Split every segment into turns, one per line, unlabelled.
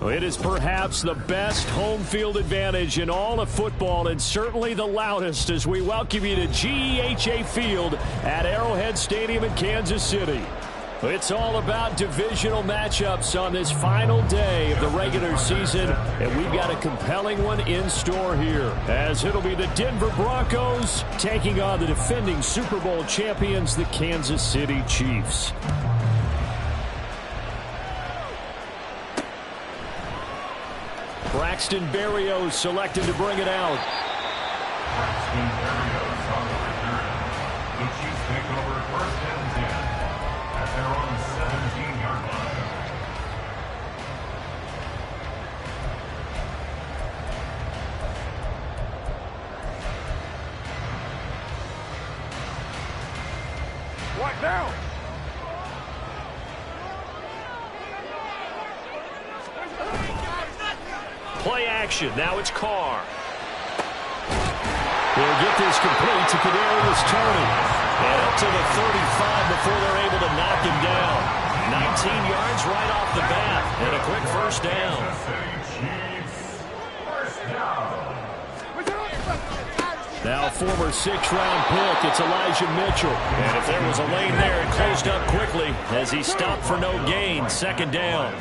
It is perhaps the best home field advantage in all of football, and certainly the loudest, as we welcome you to GEHA Field at Arrowhead Stadium in Kansas City. It's all about divisional matchups on this final day of the regular season, and we've got a compelling one in store here, as it'll be the Denver Broncos taking on the defending Super Bowl champions, the Kansas City Chiefs. Braxton Berrios selected to bring it out.
Braxton Berrios on the return. The Chiefs take over first and 10 at their own 17-yard line.
What now?
Play action. Now it's Carr. He'll get this complete to Kadarius Toney. And up to the 35 before they're able to knock him down. 19 yards right off the bat. And a quick first down. Now former 6th-round pick, it's Elijah Mitchell. And if there was a lane there, it closed up quickly as he stopped for no gain. Second down.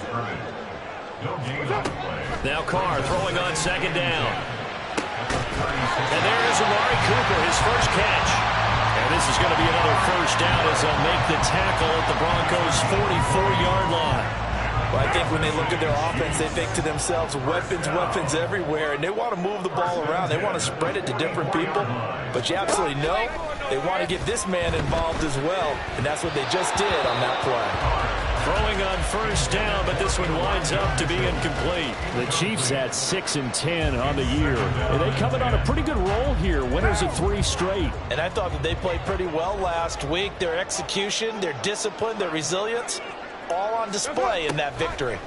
Now Carr throwing on second down. And there is Amari Cooper, his first catch. And this is going to be another first down as they'll make the tackle at the Broncos' 44-yard line.
Well, I think when they look at their offense, they think to themselves, weapons everywhere, and they want to move the ball around. They want to spread it to different people. But you absolutely know they want to get this man involved as well, and that's what they just did on that play.
Throwing on first down, but this one winds up to be incomplete. The Chiefs at 6-10 on the year. And they coming on a pretty good roll here. Winners of 3 straight.
And I thought that they played pretty well last week. Their execution, their discipline, their resilience, all on display in that victory.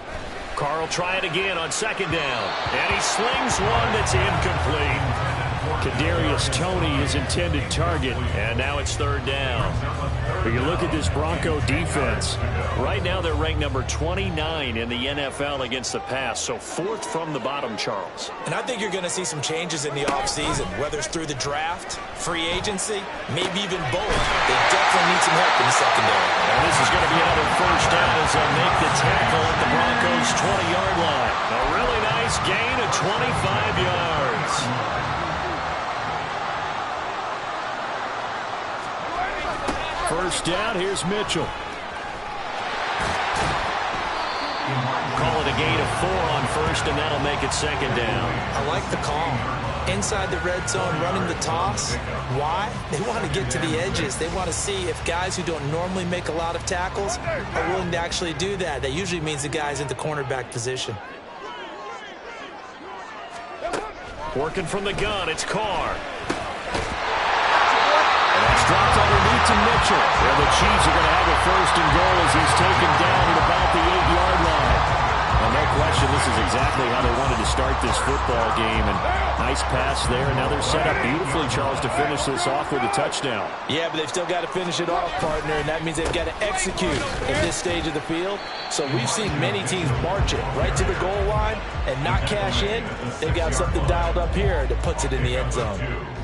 Carr will try it again on second down. And he slings one that's incomplete. Kadarius Toney, his intended target, and now it's third down. But you look at this Bronco defense. Right now they're ranked number 29 in the NFL against the pass, so 4th from the bottom, Charles.
And I think you're going to see some changes in the offseason, whether it's through the draft, free agency, maybe even both. They definitely need some help in the secondary.
And this is going to be another first down as they'll make the tackle at the Broncos' 20-yard line. A really nice gain of 25 yards. First down, here's Mitchell. Call it a gain of 4 on first, and that'll make it second down.
I like the call. Inside the red zone, running the toss. Why? They want to get to the edges. They want to see if guys who don't normally make a lot of tackles are willing to actually do that. That usually means the guy's in the cornerback position.
Working from the gun, it's Carr. That's dropped underneath to Mitchell. And the Chiefs are going to have a first and goal as he's taken down at about the 8-yard line. Well, no question, this is exactly how they wanted to start this football game. And nice pass there. And now they're set up beautifully, Charles, to finish this off with a touchdown.
Yeah, but they've still got to finish it off, partner, and that means they've got to execute in this stage of the field. So we've seen many teams march it right to the goal line and not cash in. They've got something dialed up here that puts it in the end zone.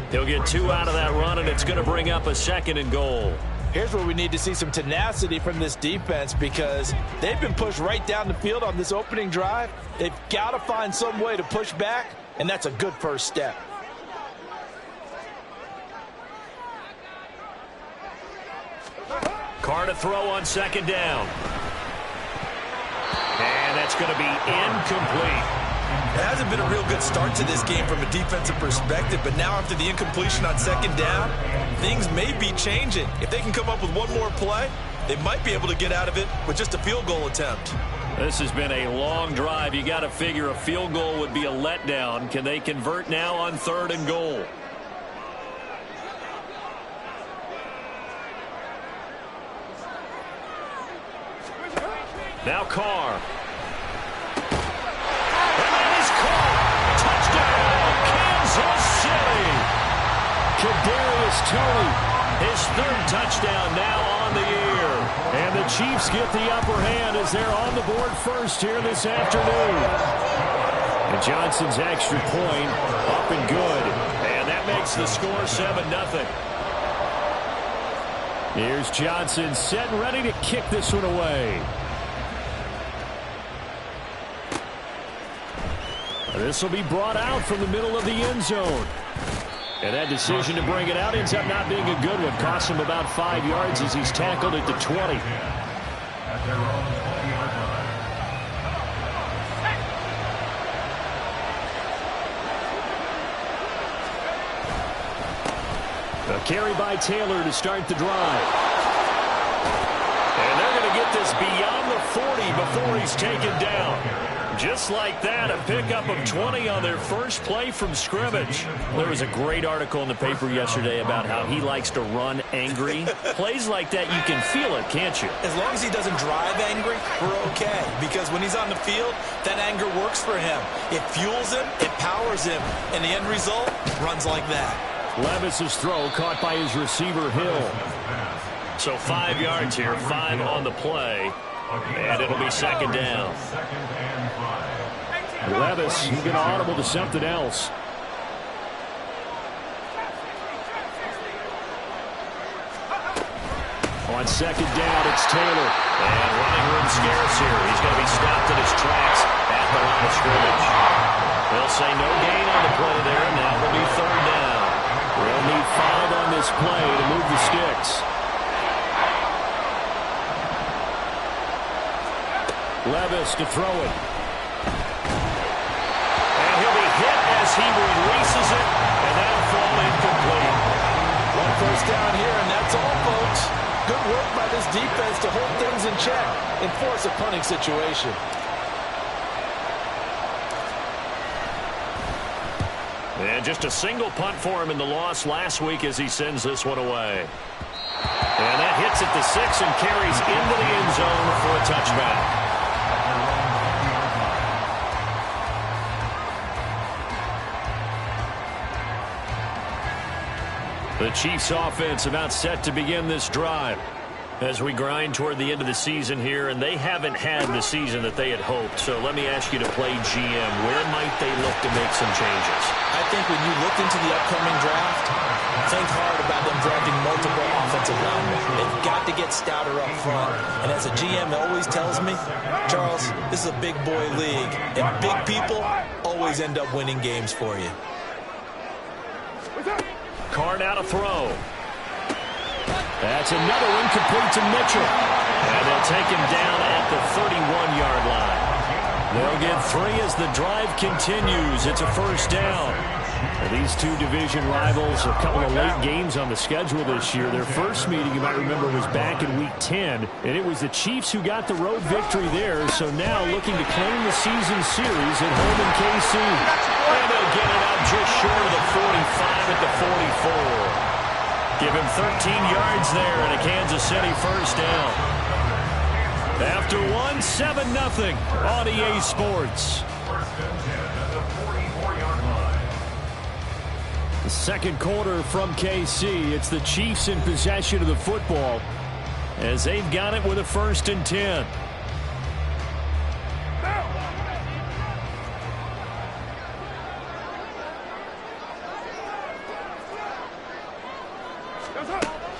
He'll get 2 out of that run, and it's going to bring up a second and goal.
Here's where we need to see some tenacity from this defense because they've been pushed right down the field on this opening drive. They've got to find some way to push back, and that's a good first step.
Carr to throw on second down. And that's going to be incomplete.
It hasn't been a real good start to this game from a defensive perspective, but now after the incompletion on second down, things may be changing. If they can come up with one more play, they might be able to get out of it with just a field goal attempt.
This has been a long drive. You got to figure a field goal would be a letdown. Can they convert now on 3rd and goal? Now Carr. Kadarius Toney, his 3rd touchdown now on the year. And the Chiefs get the upper hand as they're on the board first here this afternoon. And Johnson's extra point up and good. And that makes the score 7-0. Here's Johnson set and ready to kick this one away. This will be brought out from the middle of the end zone. And that decision to bring it out ends up not being a good one. Costs him about 5 yards as he's tackled at the 20. A carry by Taylor to start the drive. And they're going to get this beyond the 40 before he's taken down. Just like that, a pickup of 20 on their first play from scrimmage. There was a great article in the paper yesterday about how he likes to run angry. Plays like that, you can feel it, can't you?
As long as he doesn't drive angry, we're okay. Because when he's on the field, that anger works for him. It fuels him, it powers him, and the end result runs like that.
Levis's throw caught by his receiver, Hill. So 5 yards here, 5 on the play, and it'll be second down. Levis, he's going to audible to something else. On second down, it's Taylor. And running room scarce here. He's going to be stopped in his tracks at the line of scrimmage. They'll say no gain on the play there. Now it'll be third down. We'll need 5 on this play to move the sticks. Levis to throw it. And he'll be hit as he releases it, and that'll fall incomplete.
One first down here, and that's all, folks. Good work by this defense to hold things in check and force a punting situation.
And just a single punt for him in the loss last week as he sends this one away. And that hits at the 6 and carries into the end zone for a touchback. The Chiefs offense about set to begin this drive as we grind toward the end of the season here, and they haven't had the season that they had hoped. So let me ask you to play GM. Where might they look to make some changes?
I think when you look into the upcoming draft, think hard about them drafting multiple offensive linemen. They've got to get stouter up front. And as a GM always tells me, Charles, this is a big boy league, and big people always end up winning games for you.
Card out a throw. That's another incomplete to Mitchell. And they'll take him down at the 31-yard line. They'll get 3 as the drive continues. It's a first down. Well, these two division rivals, a couple of late games on the schedule this year. Their first meeting, you might remember, was back in Week 10, and it was the Chiefs who got the road victory there, so now looking to claim the season series at home in KC. And they'll get it out just short of the 45 at the 44. Give him 13 yards there and a Kansas City first down. After one, 7-0 on EA Sports. The second quarter from KC. It's the Chiefs in possession of the football as they've got it with a 1st and 10.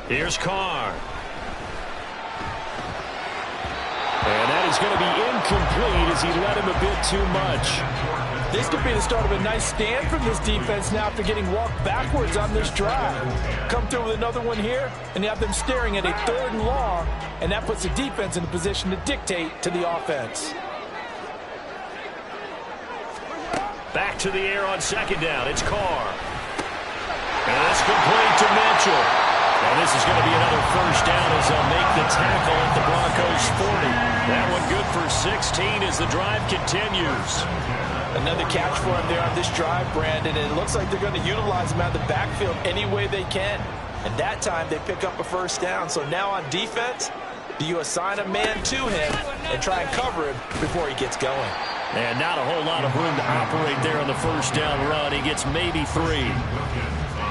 Here's Carr. And that is going to be incomplete as he led him a bit too much.
This could be the start of a nice stand from this defense now after getting walked backwards on this drive. Come through with another one here, and you have them staring at a 3rd and long, and that puts the defense in a position to dictate to the offense.
Back to the air on second down. It's Carr. And it's complete to Mitchell. And this is going to be another first down as they'll make the tackle at the Broncos 40. That one good for 16 as the drive continues.
Another catch for him there on this drive, Brandon, and it looks like they're going to utilize him out of the backfield any way they can. And that time they pick up a first down. So now on defense, do you assign a man to him and try and cover him before he gets going?
And not a whole lot of room to operate there on the first down run. He gets maybe 3.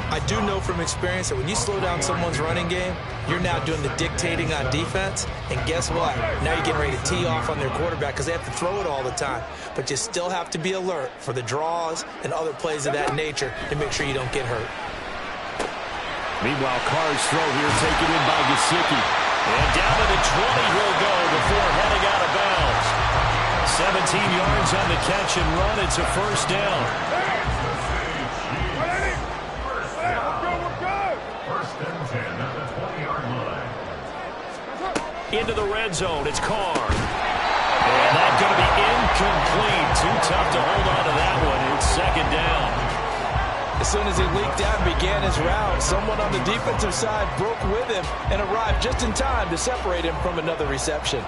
I do know from experience that when you slow down someone's running game, you're now doing the dictating on defense. And guess what? Now you're getting ready to tee off on their quarterback because they have to throw it all the time. But you still have to be alert for the draws and other plays of that nature to make sure you don't get hurt.
Meanwhile, Carr's throw here taken in by Gesicki. And down to the 20 he'll go before heading out of bounds. 17 yards on the catch and run. It's a first down. Into the red zone. It's Carr. And that's going to be incomplete. Too tough to hold on to that one. It's second down.
As soon as he leaked out and began his route, someone on the defensive side broke with him and arrived just in time to separate him from another reception.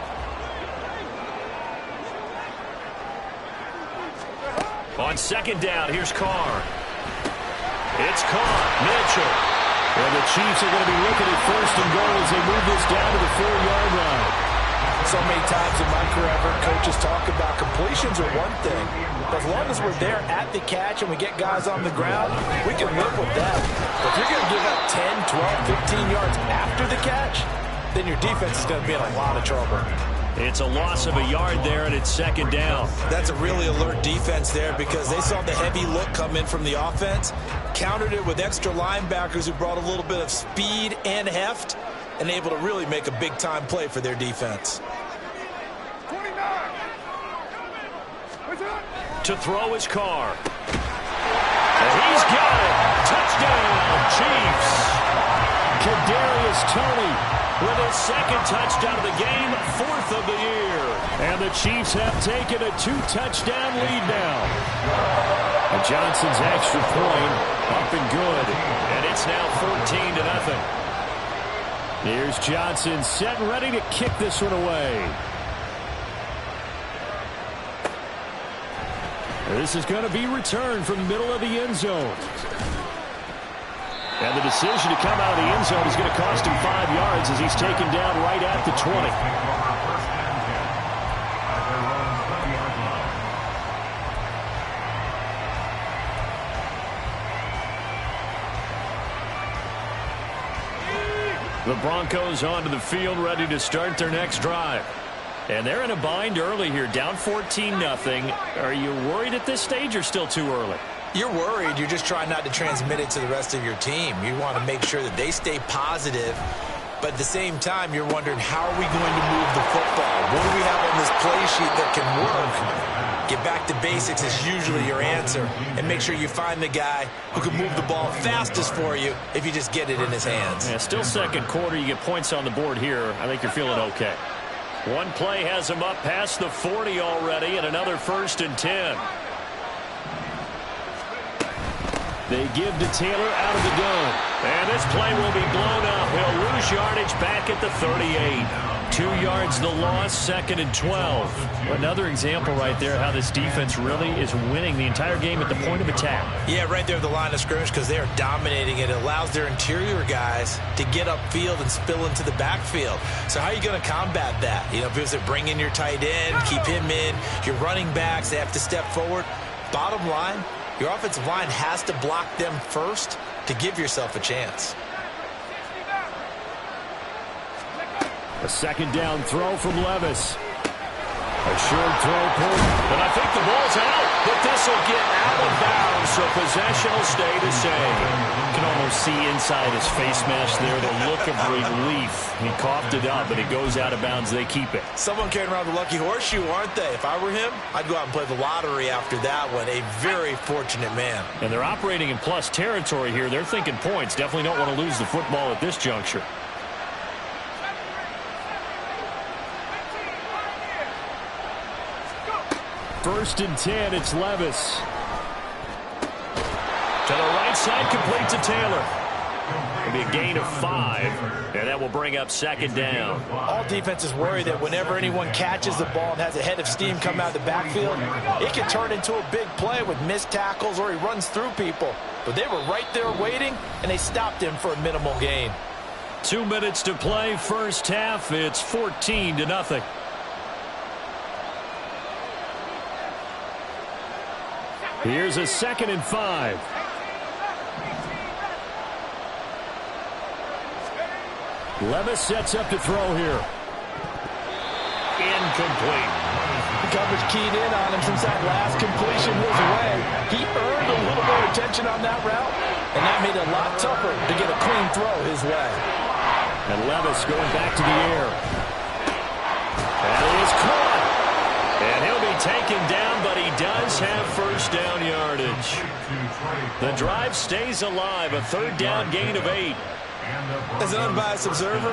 On second down, here's Carr. It's Carr. Mitchell. And the Chiefs are going to be looking at first and goal as they move this down to the 4-yard line.
So many times in my career, I've heard coaches talk about completions are one thing. But as long as we're there at the catch and we get guys on the ground, we can live with that. But if you're going to give up 10, 12, 15 yards after the catch, then your defense is going to be in a lot of trouble.
It's a loss of a yard there, and it's second down.
That's a really alert defense there because they saw the heavy look come in from the offense, countered it with extra linebackers who brought a little bit of speed and heft, and able to really make a big-time play for their defense.
29.
To throw his Carr. And he's got it. Touchdown, Chiefs. Kadarius Toney with his second touchdown of the game, 4th of the year. And the Chiefs have taken a 2-touchdown lead now. And Johnson's extra point up and good. And it's now 14-0. Here's Johnson set and ready to kick this one away. This is going to be returned from the middle of the end zone. And the decision to come out of the end zone is going to cost him 5 yards as he's taken down right at the 20. The Broncos onto the field ready to start their next drive. And they're in a bind early here, down 14-0. Are you worried at this stage or still too early?
You're worried. You're just trying not to transmit it to the rest of your team. You want to make sure that they stay positive. But at the same time, you're wondering, how are we going to move the football? What do we have on this play sheet that can work? Get back to basics is usually your answer. And make sure you find the guy who can move the ball fastest for you if you just get it in his hands.
Yeah, still second quarter. You get points on the board here. I think you're feeling okay. One play has him up past the 40 already, and another 1st and 10. They give to Taylor out of the gun. And this play will be blown up. He'll lose yardage back at the 38. 2 yards the loss, 2nd and 12. Another example right there how this defense really is winning the entire game at the point of attack.
Yeah, right there at the line of scrimmage because they are dominating it. It allows their interior guys to get upfield and spill into the backfield. So how are you going to combat that? You know, because they bring in your tight end, keep him in. Your running backs, they have to step forward. Bottom line, your offensive line has to block them first to give yourself a chance.
A second down throw from Levis. A short throw pulled, but I think the ball's out. But this will get out of bounds, so possession will stay the same. You can almost see inside his face mask there the look of relief. He coughed it up, but it goes out of bounds. They keep it.
Someone carrying around the lucky horseshoe, aren't they? If I were him, I'd go out and play the lottery after that one. A very fortunate man.
And they're operating in plus territory here. They're thinking points. Definitely don't want to lose the football at this juncture. First and 10, it's Levis. To the right side, complete to Taylor. It'll be a gain of 5, and that will bring up second down.
All defenses worry that whenever anyone catches the ball and has a head of steam come out of the backfield, it can turn into a big play with missed tackles or he runs through people. But they were right there waiting, and they stopped him for a minimal gain.
2 minutes to play, first half. It's 14-0. Here's a 2nd and 5. Levis sets up to throw here. Incomplete.
Coverage keyed in on him since that last completion his way. He earned a little more attention on that route, and that made it a lot tougher to get a clean throw his way.
And Levis going back to the air. And he is caught. And he'll be taken down, but he does have first down yardage. The drive stays alive, a third down gain of 8.
As an unbiased observer,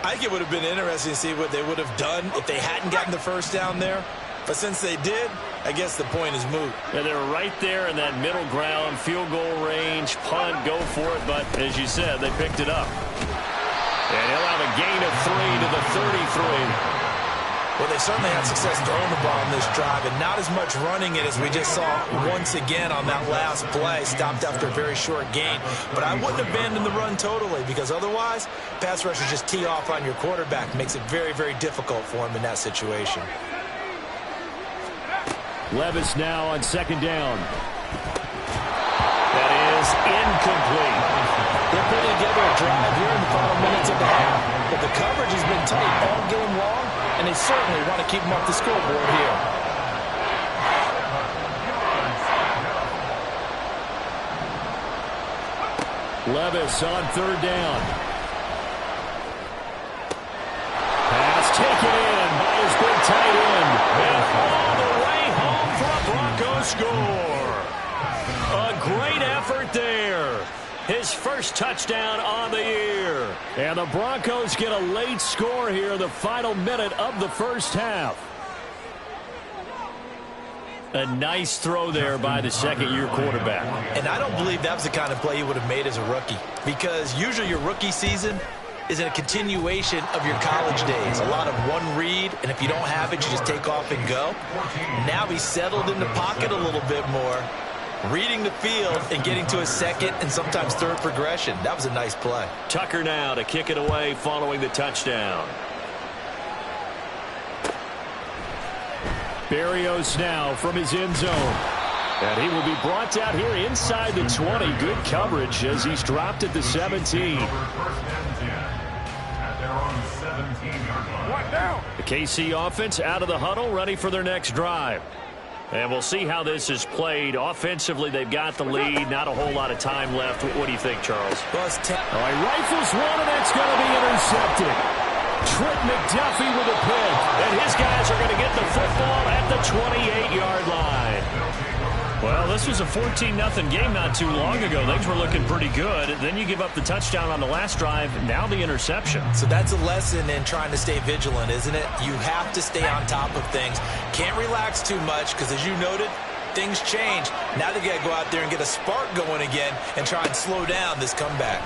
I think it would have been interesting to see what they would have done if they hadn't gotten the first down there. But since they did, I guess the point is moot.
Yeah, they're right there in that middle ground, field goal range, punt, go for it. But as you said, they picked it up. And he'll have a gain of 3 to the 33.
Well, they certainly had success throwing the ball in this drive, and not as much running it as we just saw once again on that last play. Stopped after a very short gain. But I wouldn't abandon the run totally, because otherwise, pass rushers just tee off on your quarterback. Makes it very, very difficult for him in that situation.
Levis now on second down. That is incomplete.
They're putting together a drive here in the final minutes of the half. But the coverage has been tight all game long, and they certainly want to keep them off the scoreboard here.
Levis on third down. Pass taken in by his big tight end. And all the way home for a Broncos score. A great effort there. His first touchdown on the year. And the Broncos get a late score here, the final minute of the first half. A nice throw there by the second-year quarterback.
And I don't believe that was the kind of play he would have made as a rookie, because usually your rookie season is a continuation of your college days. A lot of one read, and if you don't have it, you just take off and go. Now he's settled in the pocket a little bit more, reading the field and getting to a second and sometimes third progression. That was a nice play.
Tucker now to kick it away following the touchdown. Berrios now from his end zone. And he will be brought down here inside the 20. Good coverage as he's dropped at the 17. The KC offense out of the huddle, ready for their next drive. And we'll see how this is played. Offensively, they've got the lead. Not a whole lot of time left. What do you think, Charles?
Well, it's
all right, rifles one, and it's going to be intercepted. Trent McDuffie with a pick. And his guys are going to get the football at the 28-yard line. Well, this was a 14-0 game not too long ago. Things were looking pretty good. Then you give up the touchdown on the last drive. Now the interception.
So that's a lesson in trying to stay vigilant, isn't it? You have to stay on top of things. Can't relax too much because, as you noted, things change. Now they got to go out there and get a spark going again and try and slow down this comeback.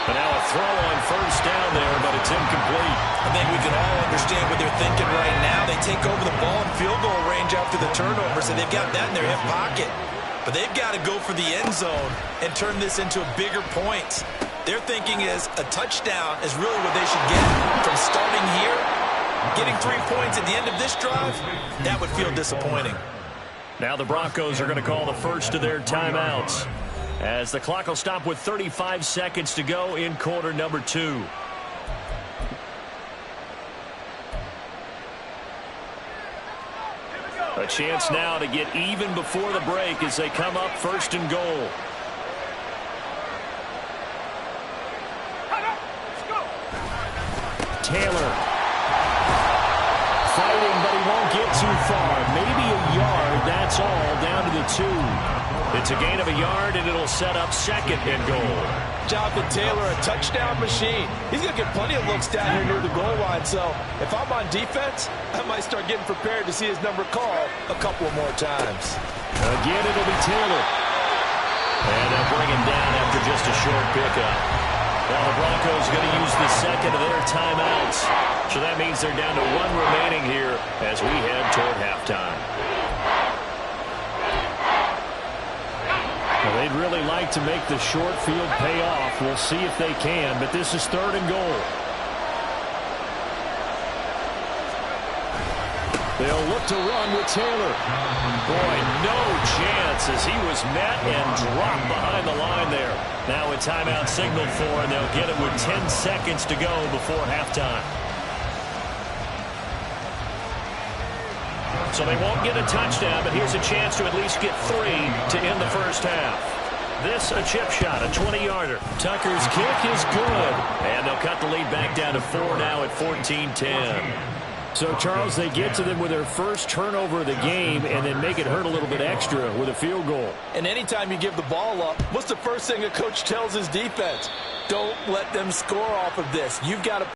But now a throw on first down there, but it's incomplete.
I think we can all understand what they're thinking right now. They take over the ball in field goal range after the turnover, so they've got that in their hip pocket. But they've got to go for the end zone and turn this into a bigger point. Their thinking is a touchdown is really what they should get from starting here. Getting 3 points at the end of this drive, that would feel disappointing.
Now the Broncos are going to call the first of their timeouts, as the clock will stop with 35 seconds to go in quarter number 2. A chance now to get even before the break as they come up first and goal. Taylor fighting, but he won't get too far. Maybe a yard, that's all, down to the 2. It's a gain of a yard, and it'll set up second and goal.
Jonathan Taylor, a touchdown machine. He's going to get plenty of looks down here near the goal line. So if I'm on defense, I might start getting prepared to see his number called a couple more times.
Again, it'll be Taylor. And they'll bring him down after just a short pickup. Now the Broncos going to use the second of their timeouts. So that means they're down to 1 remaining here as we head toward halftime. Well, they'd really like to make the short field pay off. We'll see if they can, but this is third and goal. The They'll look to run with Taylor. Boy, no chance as he was met and dropped behind the line there. Now a timeout signaled for, and they'll get it with 10 seconds to go before halftime. So they won't get a touchdown, but here's a chance to at least get 3 to end the first half. This a chip shot, a 20-yarder. Tucker's kick is good. And they'll cut the lead back down to 4 now at 14-10. So, Charles, they get to them with their first turnover of the game and then make it hurt a little bit extra with a field goal.
And anytime you give the ball up, what's the first thing a coach tells his defense? Don't let them score off of this. You've got to